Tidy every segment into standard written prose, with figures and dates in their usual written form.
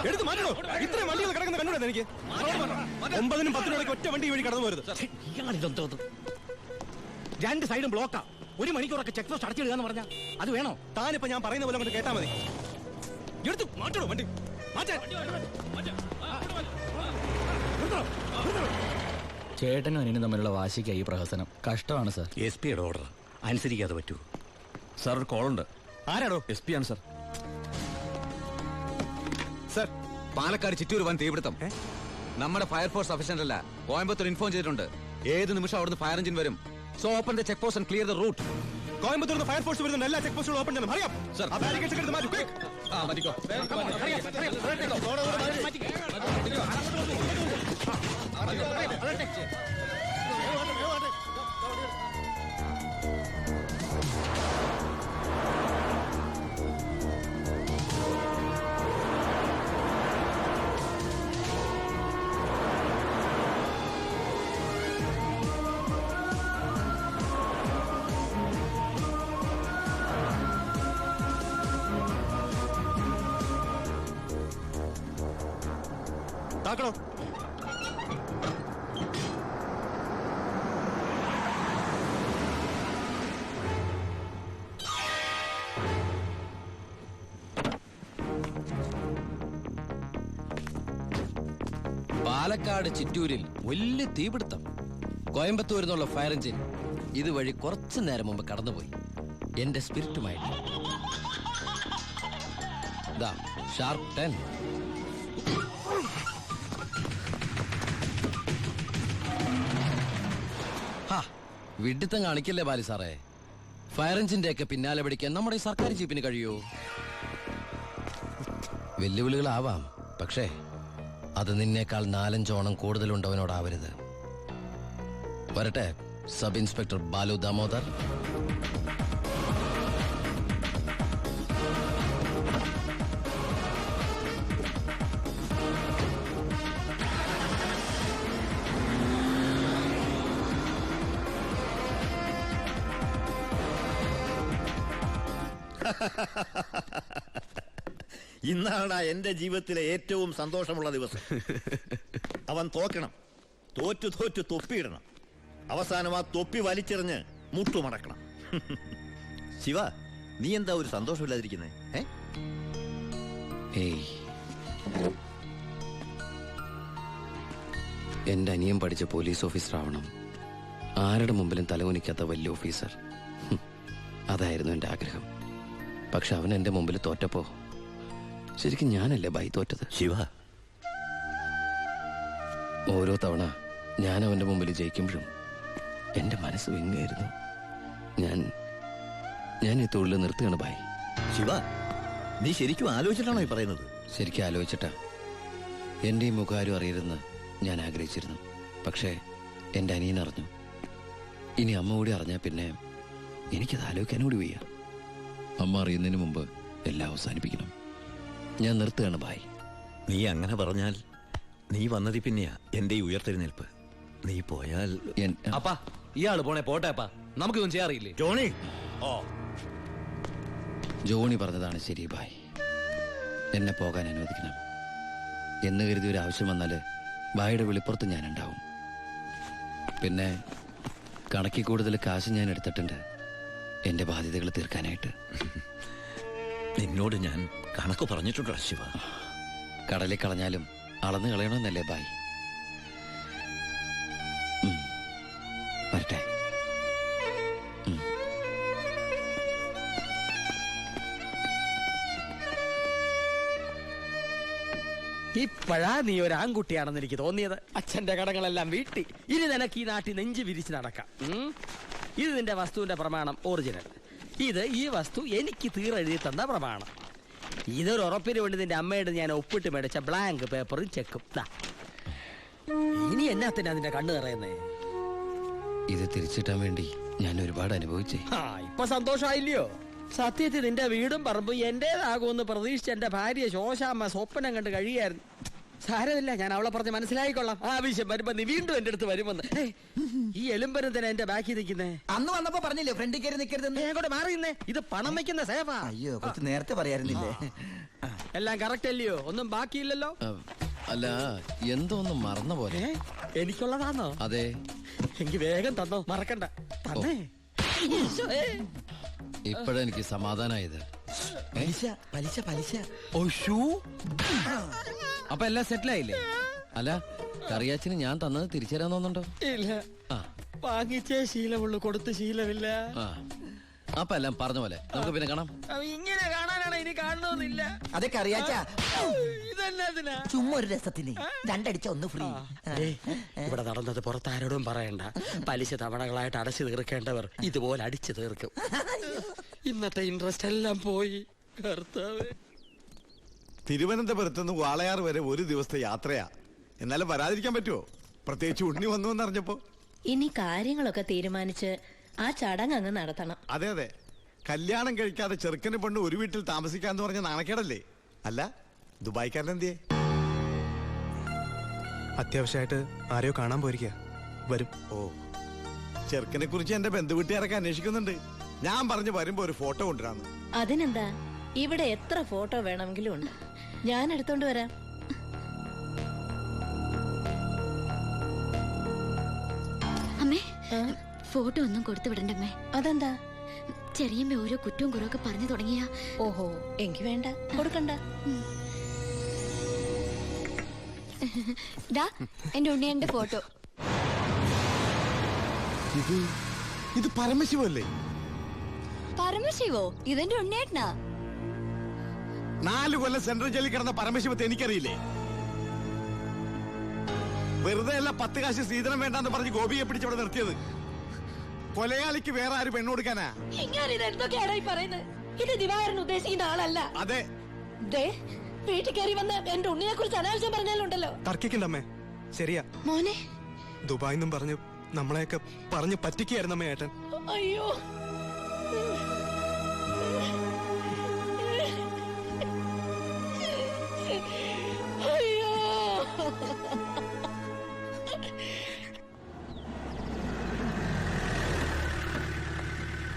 എടുത്ത് മാറ്റണോ? ഇത്രയും വണ്ടികൾ കിടക്കുന്ന കണ്ടുകൂടെ എനിക്ക്? 9-നും 10-നും ഒറ്റ വണ്ടി വഴി കടന്നു പോരുത്. രണ്ട് സൈഡും ബ്ലോക്കാ. 1 മണിക്കൂറൊക്കെ ചെക്ക് പോസ്റ്റ് അടച്ചിടുക എന്ന് പറഞ്ഞാൽ അത് വേണോ? താനിപ്പോ ഞാൻ പറയുന്ന പോലെ കൊണ്ട് കേട്ടാ മതി. എടുത്ത് മാറ്റണോ വണ്ടി? ചേട്ടനും അനിയനും തമ്മിലുള്ള വാശിക്കായി ഈ പ്രഹസനം. കഷ്ടമാണ് സാർ. SP യുടെ ഓർഡർ അനുസരിക്കാതെ പറ്റൂ. സാർ ഒരു കോളുണ്ട്. ആരാടോ? SP ആണ് സാർ. സാർ, പാലക്കാട് ചിറ്റൂർ വൻ തീപിടുത്തം. നമ്മുടെ ഫയർഫോഴ്സ് അഫീഷ്യന്റ് അല്ല, കോയമ്പത്തൂർ ഇൻഫോം ചെയ്തിട്ടുണ്ട്. ഏത് നിമിഷം അവിടുന്ന് ഫയർ എഞ്ചിൻ വരും. So open the check post and clear the route. Coimbatore fire force വരുന്ന എല്ലാ ചെക്ക് പോസ്റ്റുകളും ഓപ്പൺ ചെയ്യണം. അറിയാം സർ. ആ ബാരിക്കേഡ്സ് എടുത്ത് മാറ്റി. മാറ്റിക്കോ. താക്കണോ? പാലക്കാട് ചിറ്റൂരിൽ വലിയ തീപിടുത്തം. കോയമ്പത്തൂരിൽ നിന്നുള്ള ഫയർ എഞ്ചിൻ ഇതുവഴി കുറച്ചു നേരം മുമ്പ് കടന്നുപോയി. എന്റെ സ്പിരിറ്റുമായിട്ട് ഷാർപ്പ് 10. വിഡിത്തം കാണിക്കല്ലേ ബാലി സാറേ. ഫയർ എഞ്ചിന്റെ ഒക്കെ പിന്നാലെ പിടിക്കാൻ നമ്മുടെ ഈ സർക്കാർ ജീപ്പിന് കഴിയോ? വെല്ലുവിളികളാവാം, പക്ഷേ അത് നിന്നേക്കാൾ 4-5 ഓണം കൂടുതലുണ്ടവനോടാവരുത്. വരട്ടെ സബ് ഇൻസ്പെക്ടർ ബാലു ദാമോദർ. ഇന്നാണ് എന്റെ ജീവിതത്തിലെ ഏറ്റവും സന്തോഷമുള്ള ദിവസം. അവൻ തോക്കണം, തോറ്റു തൊപ്പിയിടണം, അവസാനം ആ തൊപ്പി വലിച്ചെറിഞ്ഞ് മുട്ടുമടക്കണം. ശിവ, നീ എന്താ ഒരു സന്തോഷമില്ലാതിരിക്കുന്നേ? എന്റെ അനിയൻ പഠിച്ച പോലീസ് ഓഫീസർ ആവണം, ആരുടെ മുമ്പിലും തലകുനിക്കാത്ത വലിയ ഓഫീസർ. അതായിരുന്നു എന്റെ ആഗ്രഹം. പക്ഷെ അവൻ എന്റെ മുമ്പിൽ തോറ്റപ്പോ ശരിക്കും ഞാനല്ലേ ബൈ തോറ്റത്? ശിവ, ഓരോ തവണ ഞാൻ അവന്റെ മുമ്പിൽ ജയിക്കുമ്പോഴും എന്റെ മനസ്സ് വിങ്ങായിരുന്നു. ഞാൻ ഈ തൊഴിൽ നിർത്തുകയാണ് ബൈ. ശിവ, നീ ശരിക്കും ആലോചിച്ചിട്ടാണോ ഈ പറയുന്നത്? ശരിക്കും ആലോചിച്ചിട്ടാ. എന്റെ ഈ മുഖാരും അറിയരുതെന്ന് ഞാൻ ആഗ്രഹിച്ചിരുന്നു. പക്ഷേ എന്റെ അനിയൻ അറിഞ്ഞു. ഇനി അമ്മ കൂടി അറിഞ്ഞാൽ പിന്നെ എനിക്കത് ആലോചിക്കാനും കൂടി വയ്യ. അമ്മ അറിയുന്നതിന് മുമ്പ് എല്ലാം അവസാനിപ്പിക്കണം. ഞാൻ നിർത്തുകയാണ് ബായ്. നീ അങ്ങനെ പറഞ്ഞാൽ നീ വന്നതി പിന്നെയാ എന്റെ ഈ ഉയർത്തെഴുന്നേൽപ്പ്. നീ പോയാൽ അപ്പാ, ഇയാള് പോണേ പോട്ടെ അപ്പാ, നമുക്കൊന്നും ചെയ്യാറില്ലേ? ജോണി, ജോണി പറഞ്ഞതാണ് ശരി ബായ്. എന്നെ പോകാൻ അനുവദിക്കണം. എന്ന് കരുതി ഒരു ആവശ്യം വന്നാല് ബായുടെ വെളിപ്പുറത്ത് ഞാനുണ്ടാവും. പിന്നെ കണക്കിൽ കൂടുതൽ കാശ് ഞാൻ എടുത്തിട്ടുണ്ട് എന്റെ ബാധ്യതകൾ തീർക്കാനായിട്ട്. നിന്നോട് ഞാൻ കണക്ക് പറഞ്ഞിട്ടുണ്ടോ ശിവ? കടലിൽ കളഞ്ഞാലും അളന്ന് കളയണമെന്നല്ലേ ബായ്? വരട്ടെ. ഇപ്പോഴാ നീ ഒരു ആൺകുട്ടിയാണെന്ന് എനിക്ക് തോന്നിയത്. അച്ഛന്റെ കടങ്ങളെല്ലാം വീട്ടി. ഇനി നിനക്ക് ഈ നാട്ടിൽ നെഞ്ച് വിരിച്ച് നടക്കാം. ഇത് നിന്റെ വസ്തുവിന്റെ പ്രമാണം ഒറിജിനൽ. ഇത് ഈ വസ്തു എനിക്ക് തീരെഴുതി തന്ന പ്രമാണം. ഇതൊരു ഉറപ്പിന് വേണ്ടി നിന്റെ അമ്മയുടെ ഞാൻ ഒപ്പിട്ട് മേടിച്ച ബ്ലാങ്ക് പേപ്പറും ചെക്കും. ഇനി എന്നാത്തിനാ നിന്റെ കണ്ണു നിറയുന്നേ? ഇത് തിരിച്ചിട്ടാൻ വേണ്ടി ഞാൻ ഒരുപാട് അനുഭവിച്ചേ. ഇപ്പൊ സന്തോഷമായില്ലയോ? സത്യത്തിൽ നിന്റെ വീടും പറമ്പും എന്റേതാകുമെന്ന് പ്രതീക്ഷിച്ച എന്റെ ഭാര്യ ശോശാമ്മ സ്വപ്നം കണ്ട് കഴിയായിരുന്നു. സാരമില്ല, ഞാൻ അവളെ പറഞ്ഞ് മനസ്സിലായിക്കൊള്ളാം. ആവശ്യം വരുമ്പോ നീ വീണ്ടും എന്റെ അടുത്ത് വരുമെന്ന്. ഈ എലുമ്പനത്തിനാ എന്റെ ബാക്കി നിൽക്കുന്നേ? അന്ന് വന്നപ്പോ പറഞ്ഞില്ലേ ഫ്രണ്ടിൽ കയറി നിൽക്കരുതെന്ന്. അങ്ങോട്ട് മാറിയുന്നേ, ഇത് പണം വെക്കുന്ന സേവാ. അയ്യോ, കുറച്ച് നേരത്തെ പറയാറുന്നില്ലേ? എല്ലാം കറക്റ്റ് അല്ലയോ? ഒന്നും ബാക്കിയില്ലല്ലോ. അല്ല, എന്തോ ഒന്ന് മറന്ന പോലെ. എനിക്കുള്ളതാണോ? അതെ. എനിക്ക് വേഗം തന്നോ, മറക്കണ്ട. തന്നേ. ഇപ്പോഴെനിക്ക് സമാധാനായത്. പലിശ പലിശ. അപ്പൊ എല്ലാം സെറ്റിലായില്ലേ? അല്ല, കറിയാച്ചിന് ഞാൻ തന്നത് തിരിച്ചു തരാൻ തോന്നുന്നുണ്ടോ? ഇല്ല, ആ, വാങ്ങിച്ചേ ശീലമുള്ളൂ, കൊടുത്ത് ശീലമില്ല. ആ, അപ്പൊ എല്ലാം പറഞ്ഞ പോലെ നമുക്ക് പിന്നെ കാണാം. ഇങ്ങനെ കാണാനാണ്, ഇനി കാണണമെന്നില്ല. അതൊക്കെ അറിയാച്ചാ. ഇതെന്നാ ചുമ്മാ ഒരു രസത്തിന് രണ്ടടിച്ച ഒന്ന് ഫ്രീ. ഇവിടെ നടന്നത് പുറത്താരോടും പറയണ്ട. പലിശ തവണകളായിട്ട് അടച്ചു തീർക്കേണ്ടവർ ഇതുപോലെ അടിച്ചു തീർക്കും. ഇന്നത്തെ ഇൻട്രസ്റ്റ് എല്ലാം പോയി. കർത്താവേ. തിരുവനന്തപുരത്ത് നിന്ന് വാളയാർ വരെ ഒരു ദിവസത്തെ യാത്രയാ. എന്നാലും വരാതിരിക്കാൻ പറ്റുമോ? പ്രത്യേകിച്ച് ഉണ്ണി വന്നു എന്നറിഞ്ഞപ്പോ. ഇനി കാര്യങ്ങളൊക്കെ തീരുമാനിച്ച് ആ ചടങ്ങ് അങ്ങ് നടത്തണം. അതെ അതെ, കല്യാണം കഴിക്കാതെ ചെറുക്കനെ പെണ്ണ് ഒരു വീട്ടിൽ താമസിക്കാന്ന് പറഞ്ഞ നാണക്കേടല്ലേ? അല്ല, ദുബായ്ക്കാരൻ എന്തിയെ? അത്യാവശ്യമായിട്ട് ആരെയോ കാണാൻ പോയിരിക്കുക. വരും. ഓ, ചെറുക്കനെ കുറിച്ച് എന്റെ ബന്ധുവീട്ടുകാരൊക്കെ അന്വേഷിക്കുന്നുണ്ട്. ഞാൻ പറഞ്ഞു വരുമ്പോ ഒരു ഫോട്ടോ കൊണ്ടുവരാന്ന്. അതിനെന്താ, ഇവിടെ എത്ര ഫോട്ടോ വേണമെങ്കിലും ഉണ്ട്, ഞാൻ എടുത്തോണ്ട് വരാം. അമ്മേ, ഫോട്ടോ ഒന്നും കൊടുത്തു വിടണ്ടമ്മേ. അതെന്താ? ചെറിയമ്മ ഓരോ കുറ്റവും കുറവൊക്കെ പറഞ്ഞു തുടങ്ങിയ. ഓഹോ, എനിക്ക് വേണ്ട, കൊടുക്കണ്ട. ദാ എന്റെ ഉണ്ണിയന്റെ ഫോട്ടോ. ഇത് പരമശിവല്ലേ? പരമശിവോ? ഇതെന്റെ ഉണ്ണിയേട്ടനാ. 4 കൊല്ലം സെൻട്രൽ ജയിലിൽ കിടന്ന പരമശിവത്തെ എനിക്കറിയില്ലേ? വെറുതെ അല്ല 10 കാശ് സീതനം വേണ്ടെന്ന് പറഞ്ഞ് ഗോപിയെ പിടിച്ചവിടെ നിർത്തിയത്. കൊലയാളിക്ക് വേറെ ആര് പെണ്ണു കൊടുക്കാനാ? ഇത് ദിവാകരൻ ഉദ്ദേശിക്കുന്ന ആളല്ല. അതെ. വീട്ടിൽ കയറി വന്ന് എന്റെ ഉണ്ണിയെ കുറിച്ച് അനാവശ്യം പറഞ്ഞാലുണ്ടല്ലോ. തർക്കിക്കണ്ടമ്മേ. ശരിയാ മോനെ, ദുബായിന്നും പറഞ്ഞു നമ്മളെയൊക്കെ പറഞ്ഞു പറ്റിക്കായിരുന്നമ്മേ ഏട്ടൻ. അയ്യോ, അയ്യോ.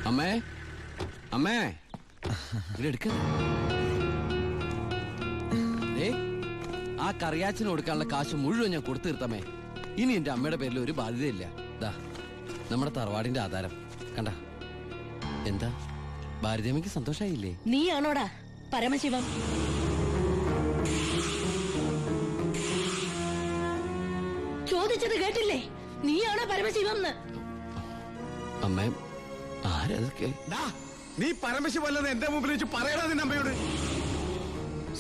അമ്മേ, അമ്മേ, ഇതെടുക്ക. ആ കറിയാച്ചിന് കൊടുക്കാനുള്ള കാശ് മുഴുവൻ ഞാൻ കൊടുത്തു തീർത്തമ്മേ. ഇനി എന്റെ അമ്മയുടെ പേരിൽ ഒരു ബാധ്യതയില്ല. ദാ നമ്മുടെ തറവാടിന്റെ ആധാരം കണ്ട. എന്താ ഭാരതിയമ്മയ്ക്ക് സന്തോഷായില്ലേ? നീയാണോടാ പരമശിവം? ചോദിച്ചത് കേട്ടില്ലേ? നീയാണോ പരമശിവം? അമ്മേ, ആരതൊക്കെ? നീ പരമശിവല്ലെന്ന് എന്റെ മുമ്പിൽ വെച്ച് പറയണ നിന്റെ അമ്മയോട്.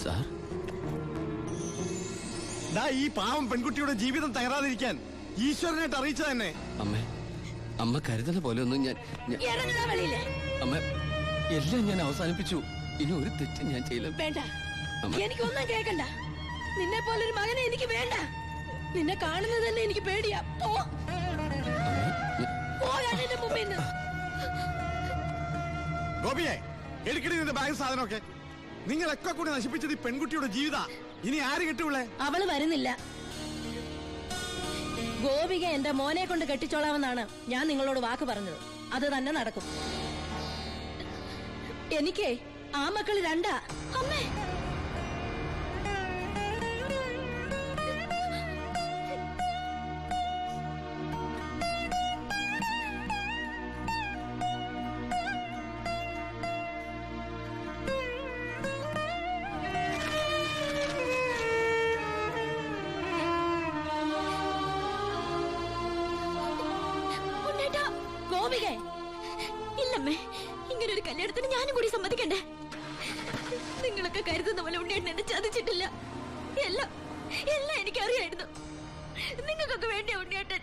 സാർ, ഈ പാവം പെൺകുട്ടിയുടെ ജീവിതം തകരാതിരിക്കാൻ ഈശ്വരനായിട്ട് അറിയിച്ച തന്നെ. അമ്മേ, അമ്മ കരുതുന്ന പോലെ ഒന്നും ഞാൻ അമ്മ, എല്ലാം ഞാൻ അവസാനിപ്പിച്ചു. ഇനി ഒരു തെറ്റും ഞാൻ ചെയ്യില്ല. വേണ്ട, എനിക്കൊന്നും കേൾക്കണ്ട. നിന്നെ പോലൊരു മകനെ എനിക്ക് വേണ്ട. നിന്നെ കാണുന്നത് തന്നെ എനിക്ക് പേടിയാ. ഗോപിയെ, എടുക്കടി നിന്റെ ബാഗ് സാധനമൊക്കെ. നിങ്ങളൊക്കെ കൂടി നശിപ്പിച്ചത് ഈ പെൺകുട്ടിയുടെ ജീവിത. ഇനി ആര് കെട്ടുള്ളേ? അവള് വരുന്നില്ല. ഗോപിക എന്റെ മോനെ കൊണ്ട് കെട്ടിച്ചോളാമെന്നാണ് ഞാൻ നിങ്ങളോട് വാക്ക് പറഞ്ഞത്. അത് തന്നെ നടക്കും. എനിക്ക് ആ മക്കള് 2. അമ്മേ, ഇല്ലമ്മേ, ഇങ്ങനൊരു കല്യാണത്തിന് ഞാനും കൂടി സമ്മതിക്കണ്ടേ? നിങ്ങളൊക്കെ കരുതുന്ന പോലെ ഉണ്ണിയേട്ടൻ എന്നെ ചതിച്ചിട്ടില്ല. എല്ലാം എനിക്കറിയായിരുന്നു. നിങ്ങൾക്കൊക്കെ വേണ്ടിയ ഉണ്ണിയേട്ടൻ.